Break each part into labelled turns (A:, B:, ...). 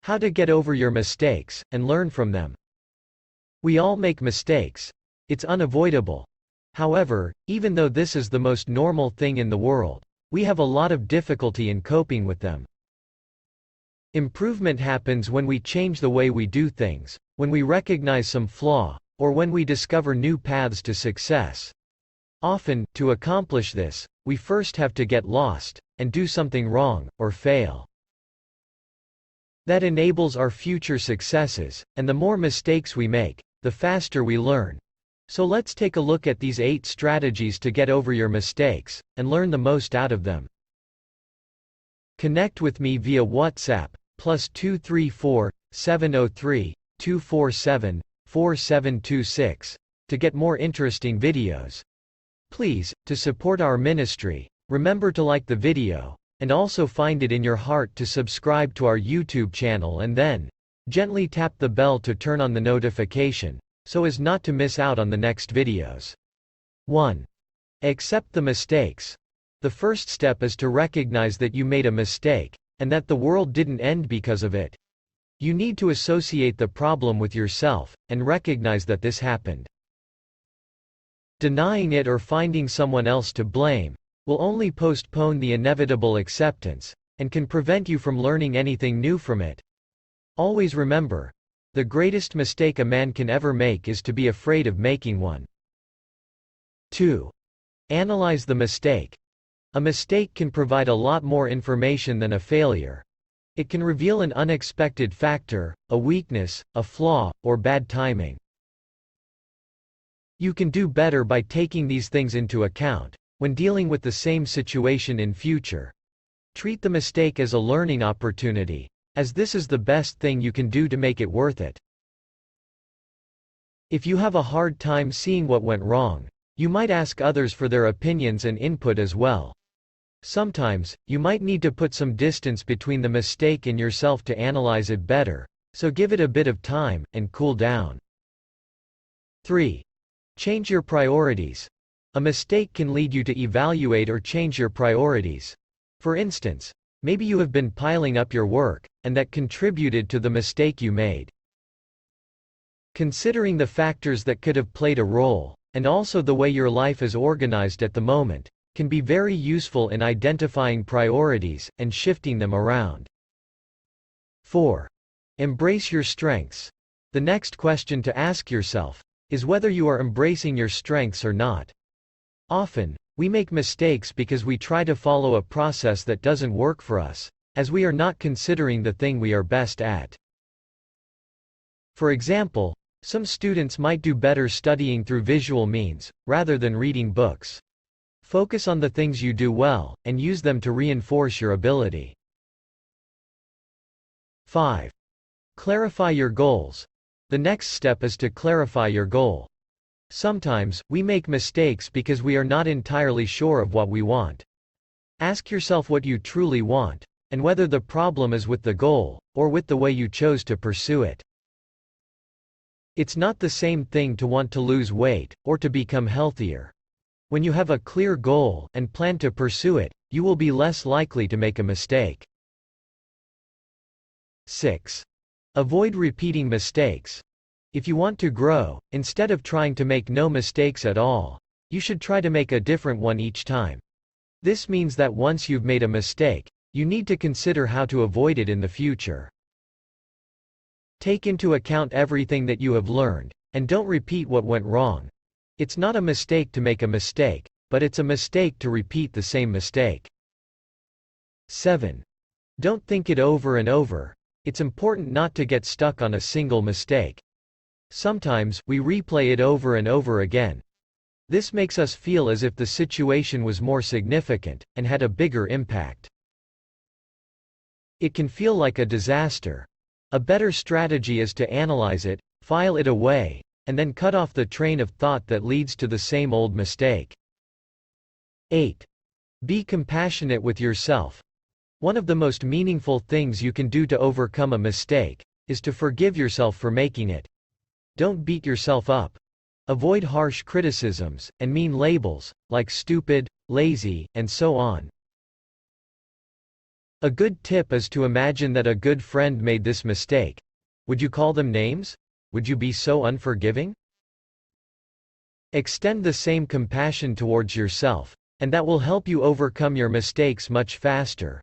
A: How to get over your mistakes, and learn from them. We all make mistakes. It's unavoidable. However, even though this is the most normal thing in the world, we have a lot of difficulty in coping with them. Improvement happens when we change the way we do things, when we recognize some flaw, or when we discover new paths to success. Often, to accomplish this, we first have to get lost, and do something wrong, or fail. That enables our future successes, and the more mistakes we make, the faster we learn. So let's take a look at these 8 strategies to get over your mistakes, and learn the most out of them. Connect with me via WhatsApp, +234 703 247 4726, to get more interesting videos. Please, to support our ministry, remember to like the video, and also find it in your heart to subscribe to our YouTube channel and then gently tap the bell to turn on the notification, so as not to miss out on the next videos. 1. Accept the mistakes. The first step is to recognize that you made a mistake, and that the world didn't end because of it. You need to associate the problem with yourself, and recognize that this happened. Denying it or finding someone else to blame will only postpone the inevitable acceptance, and can prevent you from learning anything new from it. Always remember, the greatest mistake a man can ever make is to be afraid of making one. 2. Analyze the mistake. A mistake can provide a lot more information than a failure. It can reveal an unexpected factor, a weakness, a flaw, or bad timing. You can do better by taking these things into account when dealing with the same situation in future. Treat the mistake as a learning opportunity, as this is the best thing you can do to make it worth it. If you have a hard time seeing what went wrong, you might ask others for their opinions and input as well. Sometimes, you might need to put some distance between the mistake and yourself to analyze it better, so give it a bit of time, and cool down. 3. Change your priorities. A mistake can lead you to evaluate or change your priorities. For instance, maybe you have been piling up your work, and that contributed to the mistake you made. Considering the factors that could have played a role, and also the way your life is organized at the moment, can be very useful in identifying priorities, and shifting them around. 4. Embrace your strengths. The next question to ask yourself is whether you are embracing your strengths or not. Often, we make mistakes because we try to follow a process that doesn't work for us, as we are not considering the thing we are best at. For example, some students might do better studying through visual means, rather than reading books. Focus on the things you do well, and use them to reinforce your ability. 5. Clarify your goals. The next step is to clarify your goal. Sometimes, we make mistakes because we are not entirely sure of what we want. Ask yourself what you truly want, and whether the problem is with the goal, or with the way you chose to pursue it. It's not the same thing to want to lose weight, or to become healthier. When you have a clear goal, and plan to pursue it, you will be less likely to make a mistake. 6. Avoid repeating mistakes. If you want to grow, instead of trying to make no mistakes at all, you should try to make a different one each time. This means that once you've made a mistake, you need to consider how to avoid it in the future. Take into account everything that you have learned, and don't repeat what went wrong. It's not a mistake to make a mistake, but it's a mistake to repeat the same mistake. 7. Don't think it over and over. It's important not to get stuck on a single mistake. Sometimes, we replay it over and over again. This makes us feel as if the situation was more significant, and had a bigger impact. It can feel like a disaster. A better strategy is to analyze it, file it away, and then cut off the train of thought that leads to the same old mistake. 8. Be compassionate with yourself. One of the most meaningful things you can do to overcome a mistake is to forgive yourself for making it. Don't beat yourself up. Avoid harsh criticisms, and mean labels, like stupid, lazy, and so on. A good tip is to imagine that a good friend made this mistake. Would you call them names? Would you be so unforgiving? Extend the same compassion towards yourself, and that will help you overcome your mistakes much faster.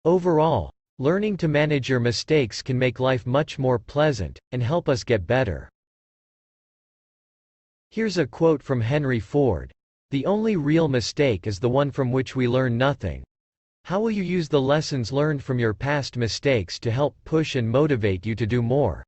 A: Overall, learning to manage your mistakes can make life much more pleasant, and help us get better. Here's a quote from Henry Ford. "The only real mistake is the one from which we learn nothing." How will you use the lessons learned from your past mistakes to help push and motivate you to do more?